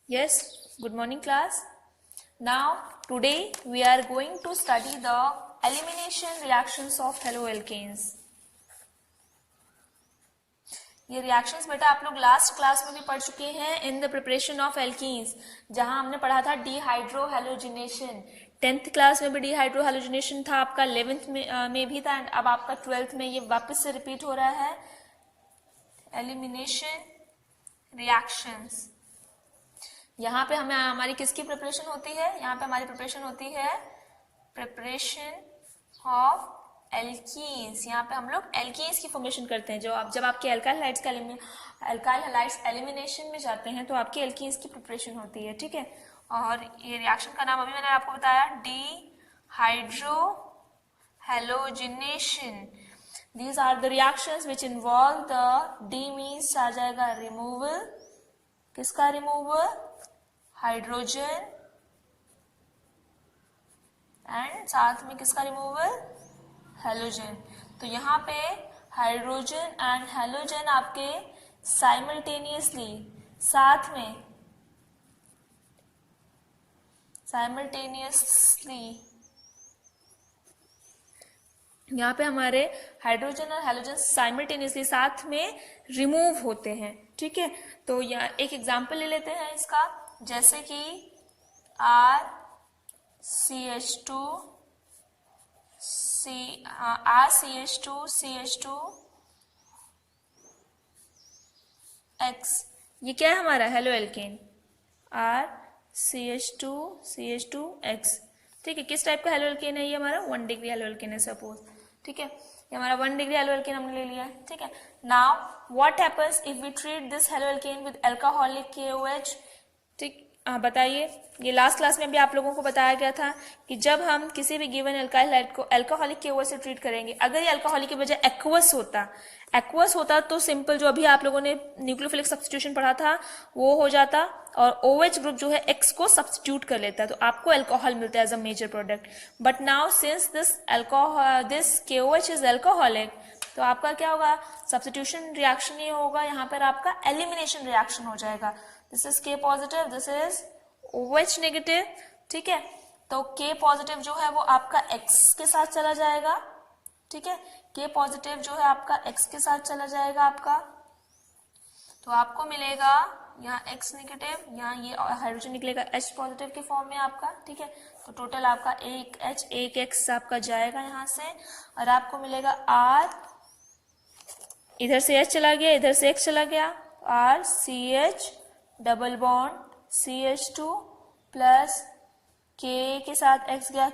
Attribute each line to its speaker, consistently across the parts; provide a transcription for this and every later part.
Speaker 1: Yes, good morning class. Now today we are going to study the elimination reactions of haloalkanes. ये reactions बेटा आप लोग last class में भी पढ़ चुके हैं in the preparation of alkenes, जहां हमने पढ़ा था डिहाइड्रोहैलोजिनेशन। 10th क्लास में भी डिहाइड्रोहैलोजिनेशन था आपका, 11th में भी था, एंड अब आपका 12th में ये वापस से रिपीट हो रहा है। एलिमिनेशन रिएक्शंस, यहाँ पे हमें हमारी किसकी प्रिपरेशन होती है? यहाँ पे हमारी प्रिपरेशन होती है प्रिपरेशन ऑफ एल्कीन्स। यहाँ पे हम लोग एल्कीन्स की फॉर्मेशन करते हैं। जब आपके अल्काइल हैलाइड्स एलिमिनेशन में जाते हैं तो आपकी एल्कीन्स की प्रिपरेशन होती है, ठीक है। और ये रिएक्शन का नाम अभी मैंने आपको बताया, डिहाइड्रोहैलोजिनेशन। These are the reactions which involve the D means आ जाएगा रिमूवल, किसका रिमूवल? हाइड्रोजन, एंड साथ में किसका रिमूवल? हैलोजन। तो यहाँ पे हाइड्रोजन एंड हैलोजन आपके साइमल्टेनियसली यहाँ पे हमारे हाइड्रोजन और हैलोजन साइमल्टेनियसली साथ में रिमूव होते हैं, ठीक है। तो यहाँ एक एग्जांपल ले लेते हैं इसका, जैसे कि RCH2CH2X, ये क्या है हमारा? हेलो एल्केन, RCH2CH2X, ठीक है। किस टाइप का हेलो एल्केन है? ये हमारा 1 डिग्री हेलो एल्केन है सपोज, ठीक है। ये हमारा 1 डिग्री हेलो एल्केन हमने ले लिया है, ठीक है। Now what happens if we treat this halo alkane with alcoholic KOH, ठीक। बताइए, ये लास्ट क्लास में भी आप लोगों को बताया गया था कि जब हम किसी भी गिवन अल्काइल हाइड को अल्कोहलिक KOH से ट्रीट करेंगे, अगर ये अल्कोहलिक की बजाय एक्वस होता तो सिंपल जो अभी आप लोगों ने न्यूक्लियोफिलिक सब्स्टिट्यूशन पढ़ा था वो हो जाता, और OH ग्रुप जो है X को सब्स्टिट्यूट कर लेता है, तो आपको अल्कोहल मिलता है as a major product. But now since this KOH is alcoholic, तो आपका क्या होगा? सब्स्टिट्यूशन रिएक्शन ही होगा, यहाँ पर आपका एलिमिनेशन रिएक्शन हो जाएगा। This is K positive, this is OH negative, ठीक है। तो K पॉजिटिव जो है वो आपका X के साथ चला जाएगा, ठीक है। K पॉजिटिव जो है आपका X के साथ चला जाएगा आपका, तो आपको मिलेगा यहाँ X नेगेटिव, यहाँ ये हाइड्रोजन निकलेगा H पॉजिटिव के फॉर्म में आपका, ठीक है। तो टोटल आपका एक H एक X आपका जाएगा यहाँ से, और आपको मिलेगा R, इधर से H चला गया, इधर से X चला गया, RCH double bond CH2 plus K के साथ X गया,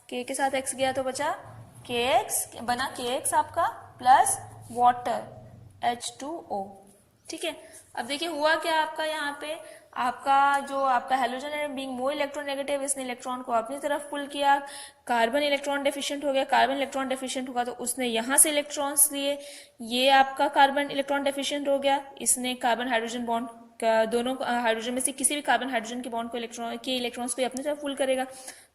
Speaker 1: K के साथ X गया तो बचा KX, बना KX आपका प्लस वाटर H2O, ठीक है। अब देखिए हुआ क्या आपका, यहाँ पे आपका जो आपका हेलोजन है बीइंग मोर इलेक्ट्रोनेगेटिव, इसने इलेक्ट्रॉन को अपनी तरफ पुल किया, कार्बन इलेक्ट्रॉन डेफिशिएंट हो गया, कार्बन इलेक्ट्रॉन डेफिशिएंट होगा तो उसने यहाँ से इलेक्ट्रॉन्स लिए, ये आपका कार्बन इलेक्ट्रॉन डेफिशिएंट हो गया, इसने कार्बन हाइड्रोजन बॉन्ड दोनों हाइड्रोजन में से किसी भी कार्बन हाइड्रोजन के बॉन्ड को इलेक्ट्रॉन्स को अपनी तरफ पुल करेगा।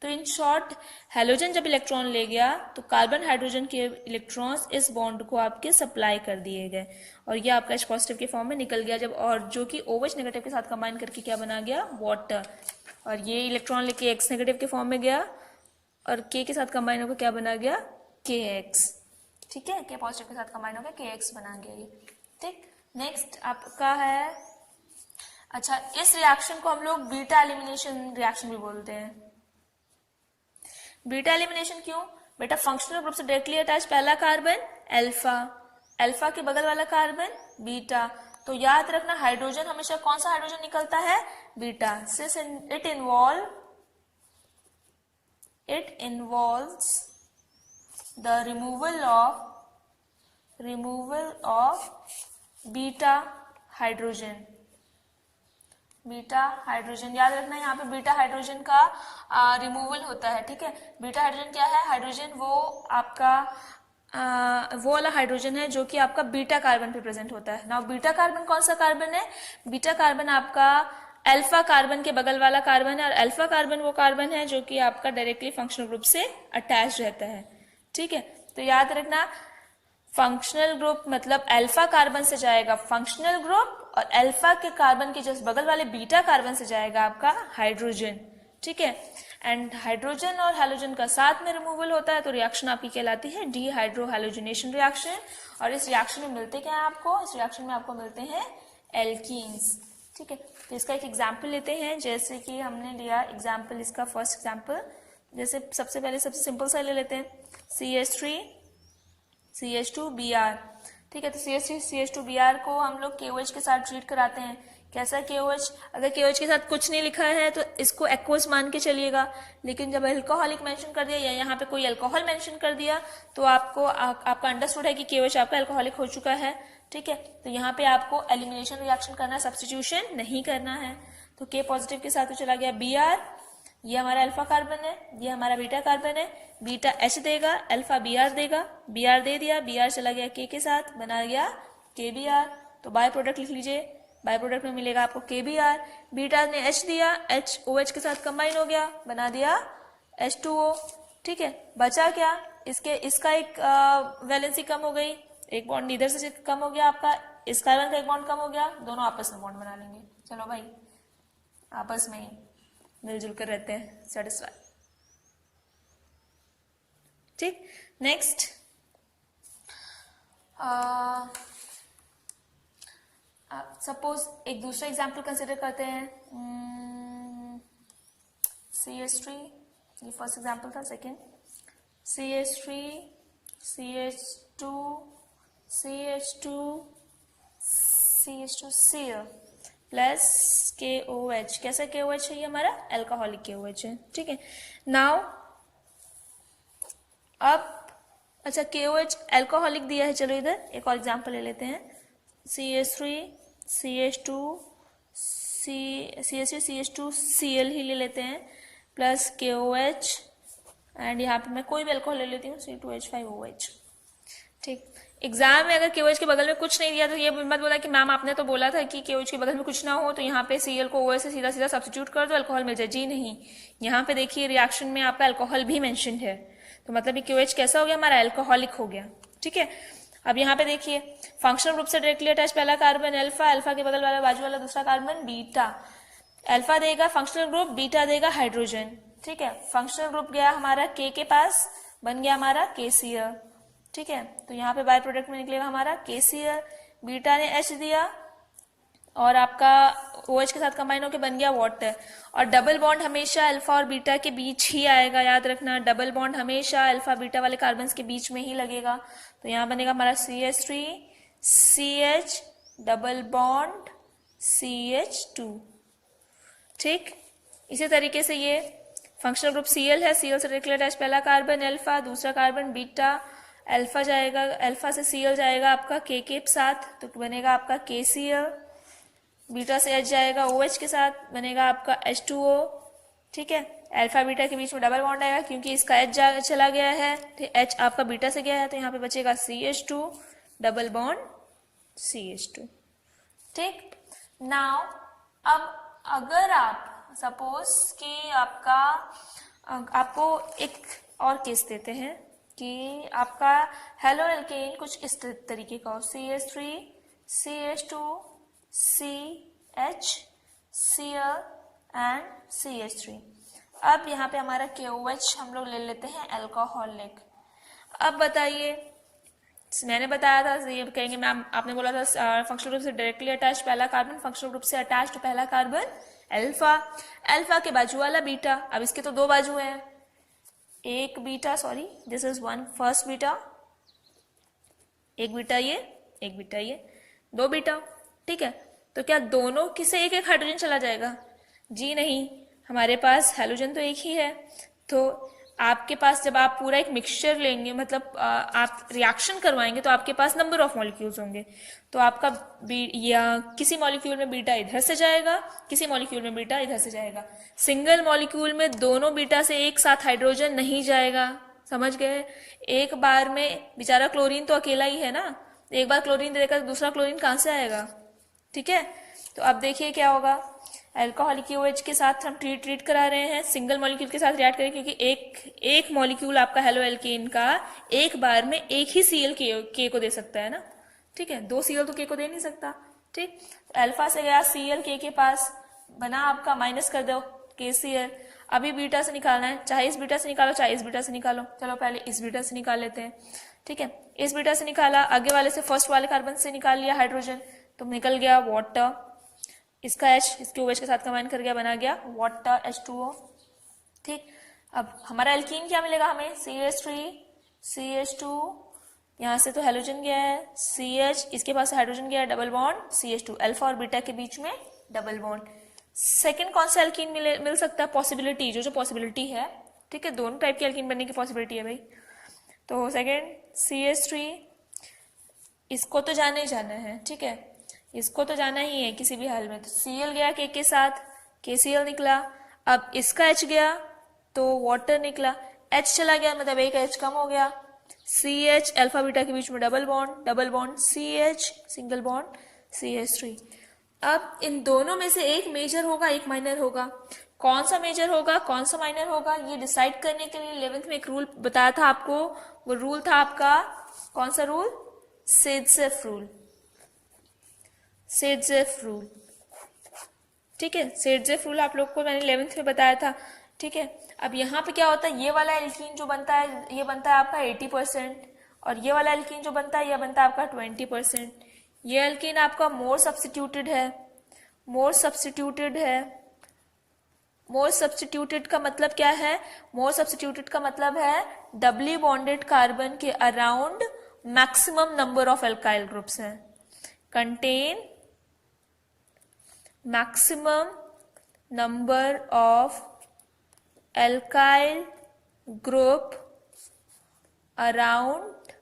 Speaker 1: तो इन शॉर्ट हेलोजन जब इलेक्ट्रॉन ले गया तो कार्बन हाइड्रोजन के इलेक्ट्रॉन्स इस बॉन्ड को आपके सप्लाई कर दिए गए, और ये आपका H पॉजिटिव के फॉर्म में निकल गया जब, और जो कि OH नेगेटिव के साथ कंबाइन करके क्या बना गया? वाटर। और ये इलेक्ट्रॉन लेके X नेगेटिव के फॉर्म में गया, और K के साथ कंबाइन होकर क्या बना गया? KX, ठीक है। K पॉजिटिव के साथ कंबाइन होकर KX बना गया ये, ठीक। नेक्स्ट आपका है, अच्छा इस रिएक्शन को हम लोग बीटा एलिमिनेशन रिएक्शन भी बोलते हैं। बीटा एलिमिनेशन क्यों? बेटा फंक्शनल ग्रुप से डायरेक्टली अटैच पहला कार्बन अल्फा के बगल वाला कार्बन बीटा, तो याद रखना हाइड्रोजन हमेशा कौन सा हाइड्रोजन निकलता है? Beta. Since it involves the removal of beta hydrogen, याद रखना यहाँ पे बीटा हाइड्रोजन का रिमूवल होता है, ठीक है। बीटा हाइड्रोजन क्या है? हाइड्रोजन वो आपका वो वाला हाइड्रोजन है जो कि आपका बीटा कार्बन पे प्रेजेंट होता है। नाउ बीटा कार्बन कौन सा कार्बन है? बीटा कार्बन आपका अल्फा कार्बन के बगल वाला कार्बन है, और अल्फा कार्बन वो कार्बन है जो कि आपका डायरेक्टली फंक्शनल ग्रुप से अटैच रहता है, ठीक है। तो याद रखना फंक्शनल ग्रुप मतलब अल्फा कार्बन से जाएगा फंक्शनल ग्रुप और अल्फा के कार्बन के जस्ट बगल वाले बीटा कार्बन से जाएगा आपका हाइड्रोजन, ठीक है। एंड हाइड्रोजन और हैलोजन का साथ में रिमूवल होता है तो रिएक्शन आपकी कहलाती है डीहाइड्रोहैलोजिनेशन रिएक्शन। और इस रिएक्शन में मिलते क्या है आपको, इस रिएक्शन में आपको मिलते हैं एल्कीन्स, ठीक है। तो इसका एक एग्जाम्पल लेते हैं, जैसे कि हमने लिया एग्जाम्पल, इसका फर्स्ट एग्जाम्पल, जैसे सबसे पहले सबसे सिंपल सा ले लेते हैं CH3 CH2Br, ठीक है। तो CH3 CH2Br को हम लोग KOH के साथ ट्रीट कराते हैं। कैसा KOH, अगर KOH के साथ कुछ नहीं लिखा है तो इसको एक्वस मान के चलिएगा, लेकिन जब अल्कोहलिक मेंशन कर दिया या यहाँ पे कोई अल्कोहल मेंशन कर दिया तो आपका अंडरस्टूड है कि KOH आपका अल्कोहलिक हो चुका है, ठीक है। तो यहाँ पे आपको एलिमिनेशन रिएक्शन करना है, सब्स्टिट्यूशन नहीं करना है। तो K पॉजिटिव के साथ तो चला गया Br, ये हमारा अल्फा कार्बन है, ये हमारा बीटा कार्बन है, बीटा H देगा, अल्फा Br देगा, Br दे दिया, Br चला गया K के साथ, बना गया KBr। तो बाय प्रोडक्ट लिख लीजिए, बाय प्रोडक्ट में मिलेगा आपको KBr, बीटा ने H दिया, H OH के साथ कंबाइन हो गया, बना दिया H2O, ठीक है। बचा क्या, इसका एक वैलेंसी कम हो गई, एक बॉन्ड इधर से कम हो गया आपका, इस कार्बन का एक बॉन्ड कम हो गया, दोनों आपस में बॉन्ड बना लेंगे। चलो भाई आपस में ही मिलजुल कर रहते हैं, सेटिस्फाई, ठीक। नेक्स्ट सपोज एक दूसरा एग्जाम्पल कंसिडर करते हैं, CH3, ये फर्स्ट एग्जाम्पल था, second CH3 CH2 CH2Cl plus KOH, कैसा KOH है, ये हमारा अल्कोहलिक KOH है, ठीक है। नाउ अब अच्छा KOH अल्कोहलिक दिया है, चलो इधर एक और एग्जाम्पल ले लेते हैं, CH3 CH2 CH2Cl ही ले लेते हैं प्लस KOH, एंड यहाँ पे मैं कोई भी अल्कोहल ले लेती हूँ C2H5OH, ठीक। एग्जाम में अगर KOH के बगल में कुछ नहीं दिया तो ये मत बोला कि मैम आपने तो बोला था कि KOH के बगल में कुछ ना हो तो यहाँ पे Cl को OH से सीधा सीधा सब्स्टिट्यूट कर दो, अल्कोहल मिल जाए। जी नहीं, यहाँ पे देखिए रिएक्शन में आपका अल्कोहल भी मेंशन्ड है, तो मतलब ये KOH कैसा हो गया, हमारा अल्कोहलिक हो गया, ठीक है। अब यहाँ पे देखिए फंक्शनल ग्रुप से डायरेक्टली अटैच पहला कार्बन अल्फा, अल्फा के बगल वाला बाजू वाला दूसरा कार्बन बीटा, अल्फा देगा फंक्शनल ग्रुप, बीटा देगा हाइड्रोजन, ठीक है। फंक्शनल ग्रुप गया हमारा K के पास, बन गया हमारा KCl, ठीक है। तो यहाँ पे बाय प्रोडक्ट में निकलेगा हमारा KCl, बीटा ने H दिया और आपका OH के साथ कंबाइन होकर बन गया वाटर। और डबल बॉन्ड हमेशा अल्फा और बीटा के बीच ही आएगा, याद रखना, डबल बॉन्ड हमेशा अल्फा बीटा वाले कार्बन्स के बीच में ही लगेगा। तो यहाँ बनेगा हमारा CH3 CH double bond CH2, ठीक। इसी तरीके से ये फंक्शनल ग्रुप Cl है, Cl से डायरेक्टली अटैच पहला कार्बन अल्फा, दूसरा कार्बन बीटा, अल्फा जाएगा, अल्फा से Cl जाएगा आपका K के साथ तो बनेगा आपका KCl, बीटा से H जाएगा OH के साथ, बनेगा आपका H2O, ठीक है। अल्फा बीटा के बीच में डबल बॉन्ड आएगा क्योंकि इसका H चला गया है, H आपका बीटा से गया है, तो यहाँ पे बचेगा CH2 डबल बॉन्ड CH2, ठीक। नाउ अब अगर आप सपोज कि आपको एक और केस देते हैं कि आपका हेलो एल्केन कुछ इस तरीके का हो, CH3 CH2 CH Cl and CH3। अब यहाँ पे हमारा KOH हम लोग ले लेते हैं अल्कोहलिक। अब बताइए, मैंने बताया था, ये कहेंगे मैम आपने बोला था फंक्शनल ग्रुप से डायरेक्टली अटैच पहला कार्बन, फंक्शनल ग्रुप से अटैच्ड पहला कार्बन अल्फा, अल्फा के बाजू वाला बीटा। अब इसके तो दो बाजू हैं, एक beta, sorry this is one first beta, एक बीटा ये, एक बीटा ये, दो बीटा, ठीक है। तो क्या दोनों किसे एक एक हाइड्रोजन चला जाएगा? जी नहीं, हमारे पास हैलोजन तो एक ही है। तो आपके पास जब आप पूरा एक मिक्सचर लेंगे, मतलब आप रिएक्शन करवाएंगे, तो आपके पास नंबर ऑफ मॉलिक्यूल्स होंगे। तो आपका या किसी मॉलिक्यूल में बीटा इधर से जाएगा, किसी मॉलिक्यूल में बीटा इधर से जाएगा। सिंगल मॉलिक्यूल में दोनों बीटा से एक साथ हाइड्रोजन नहीं जाएगा, समझ गए? एक बार में बेचारा क्लोरीन तो अकेला ही है ना, एक बार क्लोरीन देकर दूसरा क्लोरीन कहाँ से आएगा? ठीक है, तो अब देखिए क्या होगा, अल्कोहलिक OH के साथ हम ट्रीट करा रहे हैं, सिंगल मॉलिक्यूल के साथ रिएक्ट करें, क्योंकि एक मॉलिक्यूल आपका हेलो एल्केन का एक बार में एक ही Cl के को दे सकता है ना, ठीक है, 2 Cl तो के को दे नहीं सकता, ठीक। अल्फा से गया Cl के पास, बना आपका, माइनस कर दो KCl। अभी बीटा से निकालना है, चाहे इस बीटा से निकालो चाहे इस बीटा से निकालो, चलो पहले इस बीटा से निकाल लेते हैं, ठीक है। इस बीटा से निकाला, आगे वाले से फर्स्ट वाले कार्बन से निकाल लिया हाइड्रोजन, तो निकल गया वाटर, इसका H इसके OH के साथ कंबाइन कर गया, बना गया वाटर H2O, ठीक। अब हमारा एल्कीन क्या मिलेगा हमें, CH3 CH2, यहाँ से तो हाइड्रोजन गया है, CH, इसके पास हाइड्रोजन गया है, डबल बॉन्ड CH2, अल्फा और बीटा के बीच में डबल बॉन्ड। सेकंड कौन सा एल्कीन मिल सकता है, पॉसिबिलिटी, जो पॉसिबिलिटी है, ठीक है, दोनों टाइप के एल्कीन बनने की पॉसिबिलिटी है भाई। तो सेकंड CH3, इसको तो जाना ही जाना है, ठीक है, इसको तो जाना ही है किसी भी हाल में। तो Cl गया के साथ, KCl निकला, अब इसका H गया तो वाटर निकला, H चला गया मतलब एक H कम हो गया, CH अल्फा बीटा के बीच में double bond CH single bond CH3। अब इन दोनों में से एक मेजर होगा एक माइनर होगा, कौन सा मेजर होगा कौन सा माइनर होगा ये डिसाइड करने के लिए 11th में एक रूल बताया था आपको, वो रूल था आपका कौन सा रूल, सेडजेफ रूल, सेडजेफ रूल, ठीक है, सेडजेफ रूल आप लोग को मैंने 11th में बताया था, ठीक है। अब यहाँ पे क्या होता है, ये वाला एल्कीन जो बनता है ये बनता है आपका 80%, और ये वाला एल्कीन जो बनता है ये बनता है आपका 20%। ये एल्कीन आपका मोर सब्स्टिट्यूटेड है, मोर सब्स्टिट्यूटेड का मतलब क्या है, मोर सब्स्टिट्यूटेड का मतलब है डबली बॉन्डेड कार्बन के around maximum number of alkyl groups हैं, contain maximum number of alkyl group around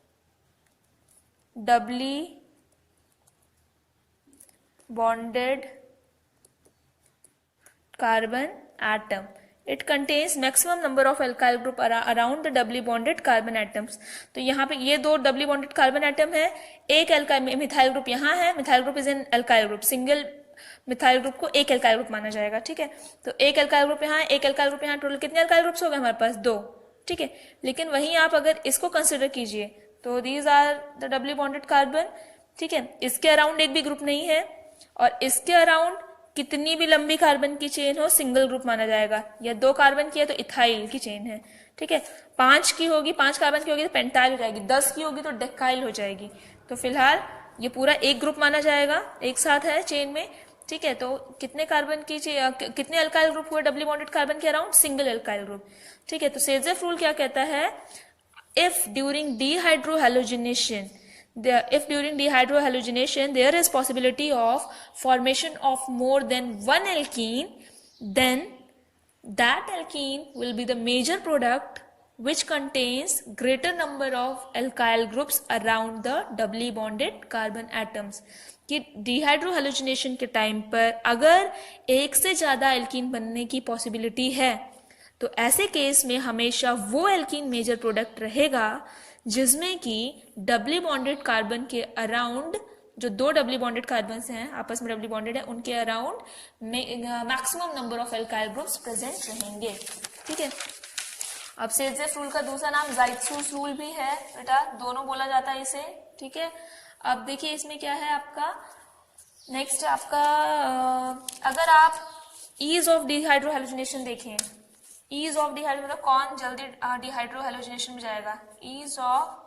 Speaker 1: doubly bonded carbon atom. It contains maximum number of alkyl group around the doubly bonded carbon atoms. तो यहाँ पे ये दो doubly bonded carbon atom है, एक alkyl methyl group यहाँ है, methyl group is an alkyl group, single methyl group को एक एल्काइल ग्रुप माना जाएगा, ठीक है। तो एक एल्काइल ग्रुप यहाँ, एक एल्काइल ग्रुप यहाँ, टोटल कितने एल्काइल ग्रुप्स हो गए हमारे पास, 2, ठीक है। लेकिन वहीं आप अगर इसको कंसिडर कीजिए तो these are the doubly bonded carbon, ठीक है, इसके अराउंड एक भी ग्रुप नहीं है, और इसके अराउंड कितनी भी लंबी कार्बन की चेन हो सिंगल ग्रुप माना जाएगा, या 2 कार्बन की है तो इथाइल की चेन है, ठीक है, 5 की होगी, 5 कार्बन की होगी तो पेंटाइल हो जाएगी, 10 की होगी तो डेकाइल हो जाएगी। तो फिलहाल ये पूरा एक ग्रुप माना जाएगा, एक साथ है चेन में, ठीक है। तो कितने कार्बन की कितने अल्काइल ग्रुप हुए डबली बॉन्डेड कार्बन के अराउंड, सिंगल अल्काइल ग्रुप, ठीक है। तो सेडजेफ रूल क्या कहता है, if during dehydrohalogenation there is possibility of formation of more than one alkene, then that alkene will be the major product which contains greater number of alkyl groups around the doubly bonded carbon atoms। कि डिहाइड्रोहैलोजिनेशन के time पर अगर एक से ज्यादा alkene बनने की possibility है तो ऐसे केस में हमेशा वो एल्कीन मेजर प्रोडक्ट रहेगा जिसमें कि डबली बॉन्डेड कार्बन के अराउंड, जो 2 डबली बॉन्डेड कार्बन हैं आपस में डबली बॉन्डेड है, उनके around maximum number of alkyl groups present रहेंगे, ठीक है। अब सेडजेफ रूल का दूसरा नाम ज़ाइत्सुस रूल भी है बेटा, दोनों बोला जाता है इसे, ठीक है। अब देखिए इसमें क्या है आपका, नेक्स्ट आपका अगर आप ईज ऑफ डिहाइड्रोहैलोजिनेशन देखें, ईज ऑफ डिहाइड्रो मतलब कौन जल्दी डिहाइड्रोहैलोजिनेशन में जाएगा, ईज ऑफ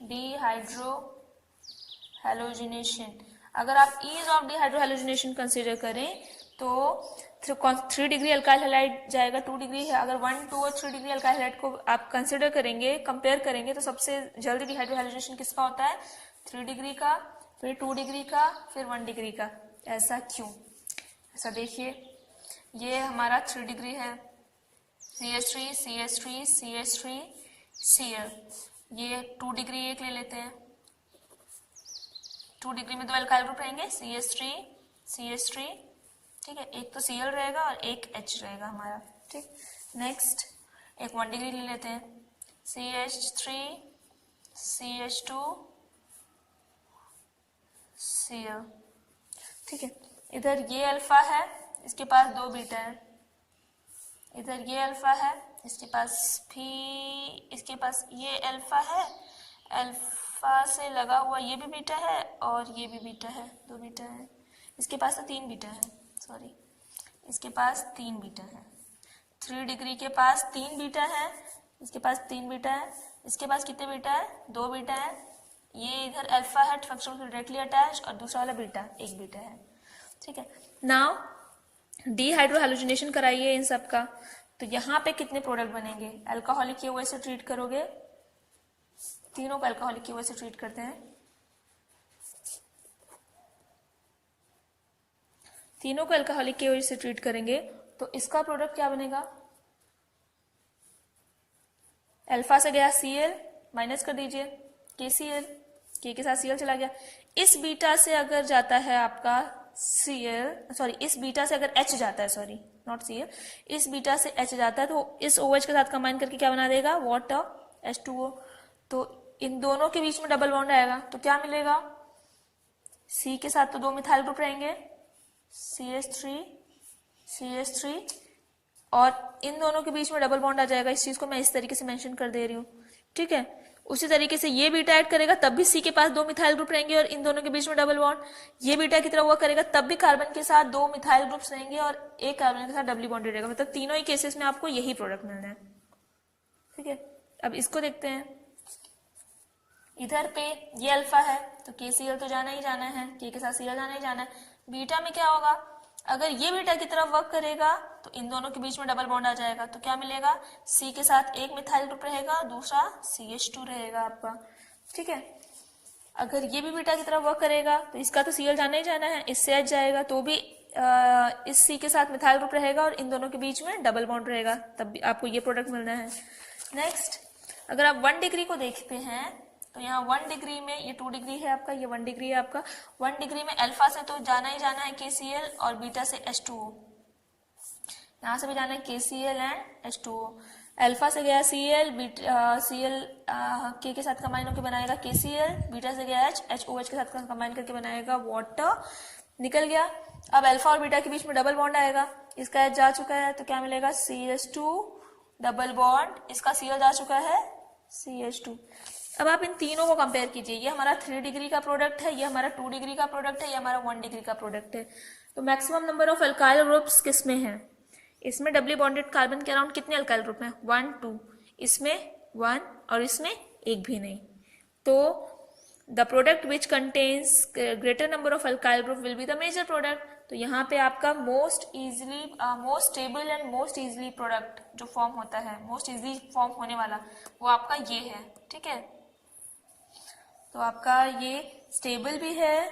Speaker 1: डिहाइड्रोहैलोजिनेशन, अगर आप ईज ऑफ डिहाइड्रोहैलोजिनेशन कंसीडर करें तो 3 डिग्री अल्काइल हैलाइड जाएगा, 2 डिग्री है, अगर 1, 2 और 3 डिग्री अल्काइल हैलाइड को आप कंसीडर करेंगे, कंपेयर करेंगे तो सबसे जल्दी डिहाइड्रोहैलोजिनेशन किसका होता है, 3 डिग्री का, फिर 2 डिग्री का, फिर 1 डिग्री का। ऐसा क्यों, ऐसा देखिए ये हमारा 3 डिग्री है, CH3 CH3 CH3 Cl, ये 2 डिग्री एक ले लेते हैं, 2 डिग्री में 2 अल्काइल ग्रुप रहेंगे CH3 CH3, ठीक है, एक तो Cl रहेगा और एक H रहेगा हमारा, ठीक। नेक्स्ट एक 1 डिग्री ले लेते हैं, CH3 CH2 Cl, ठीक है। इधर ये अल्फा है, इसके पास 2 बीटा है, इधर ये अल्फा है, इसके पास ये अल्फा है, अल्फा से लगा हुआ ये भी बीटा है और ये भी बीटा है, 2 बीटा है, इसके पास तो 3 बीटा है, सॉरी इसके पास 3 बीटा है, 3 डिग्री के पास 3 बीटा है, इसके पास 3 बीटा है, इसके पास कितने बीटा है, 2 बीटा है, ये इधर अल्फा है फंक्शन डायरेक्टली अटैच और दूसरा वाला बीटा 1 बीटा है, ठीक है। नाउ डीहाइड्रोहैलोजिनेशन कराइए इन सब का, तो यहाँ पे कितने प्रोडक्ट बनेंगे, अल्कोहलिक KOH से ट्रीट करोगे, तीनों को अल्कोहलिक KOH से ट्रीट करते हैं, तीनों को अल्कोहलिक KOH से ट्रीट करेंगे तो इसका प्रोडक्ट क्या बनेगा, अल्फा से गया Cl, माइनस कर दीजिए KCl, K के साथ Cl चला गया, इस बीटा से अगर जाता है आपका Cl, सॉरी इस बीटा से अगर H जाता है, सॉरी नॉट Cl, इस बीटा से H जाता है तो इस OH के साथ कंबाइन करके क्या बना देगा, वाटर H2O, तो इन दोनों के बीच में डबल बॉन्ड आएगा तो क्या मिलेगा, C के साथ तो 2 मिथाइल ग्रुप रहेंगे, CH3 और इन दोनों के बीच में डबल बॉन्ड आ जाएगा, इस चीज को मैं इस तरीके से मेंशन कर दे रही हूँ, ठीक है। उसी तरीके से ये बीटा ऐड करेगा तब भी C के पास 2 मिथाइल ग्रुप रहेंगे और इन दोनों के बीच में डबल बॉन्ड, ये बीटा की तरह हुआ करेगा तब भी कार्बन के साथ 2 मिथाइल ग्रुप्स रहेंगे और एक कार्बन के साथ डबली बॉन्डेड रहेगा, मतलब तीनों ही केसेस में आपको यही प्रोडक्ट मिलना है, ठीक है। अब इसको देखते हैं, इधर पे ये अल्फा है तो KCl तो जाना ही जाना है, K के साथ Cl जाना ही जाना है, बीटा में क्या होगा, अगर ये बीटा की तरफ वर्क करेगा तो इन दोनों के बीच में डबल बॉन्ड आ जाएगा तो क्या मिलेगा, C के साथ 1 मिथाइल ग्रुप रहेगा, दूसरा CH2 रहेगा आपका, ठीक है। अगर ये भी बीटा की तरफ वर्क करेगा तो इसका तो Cl जाना ही जाना है, इससे H जाएगा तो भी इस C के साथ मिथाइल ग्रुप रहेगा और इन दोनों के बीच में डबल बॉन्ड रहेगा, तब भी आपको ये प्रोडक्ट मिलना है। नेक्स्ट, अगर आप 1 डिग्री को देखते हैं तो यहाँ 1 डिग्री में, ये 2 डिग्री है आपका, ये 1 डिग्री है आपका, 1 डिग्री में अल्फा से तो जाना ही जाना है KCl और बीटा से H2O, यहाँ से भी जाना है KCl एंड H2O, अल्फा से गया Cl, Cl K के साथ कंबाइन होकर बनाएगा KCl, बीटा से गया HOH के साथ कंबाइन करके बनाएगा वाटर, निकल गया। अब अल्फा और बीटा के बीच में डबल बॉन्ड आएगा, इसका H जा चुका है तो क्या मिलेगा, CH2 डबल बॉन्ड, इसका Cl जा चुका है CH2। अब आप इन तीनों को कंपेयर कीजिए, ये हमारा 3 डिग्री का प्रोडक्ट है, ये हमारा 2 डिग्री का प्रोडक्ट है, ये हमारा 1 डिग्री का प्रोडक्ट है, तो maximum number of alkyl groups किसमें है, इसमें डबली बॉन्डेड कार्बन के अराउंड कितने अल्काइल ग्रुप हैं, 1 2, इसमें 1 और इसमें एक भी नहीं, तो the product which contains greater number of alkyl group will be the major product. तो यहाँ पे आपका most stable and most easily product जो फॉर्म होता है, मोस्ट इजीली फॉर्म होने वाला वो आपका ये है, ठीक है। तो आपका ये स्टेबल भी है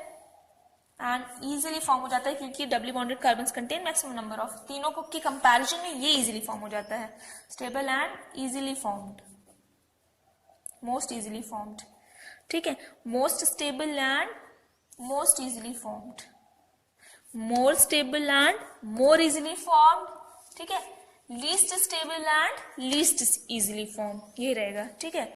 Speaker 1: एंड इजीली फॉर्म हो जाता है क्योंकि doubly bonded carbons contain maximum number of, तीनों को की कंपैरिजन में ये इजीली फॉर्म हो जाता है, stable and easily formed, most easily formed, ठीक है। Most stable and most easily formed, more stable and more easily formed, ठीक है। Least stable and least easily form, ये रहेगा, ठीक है।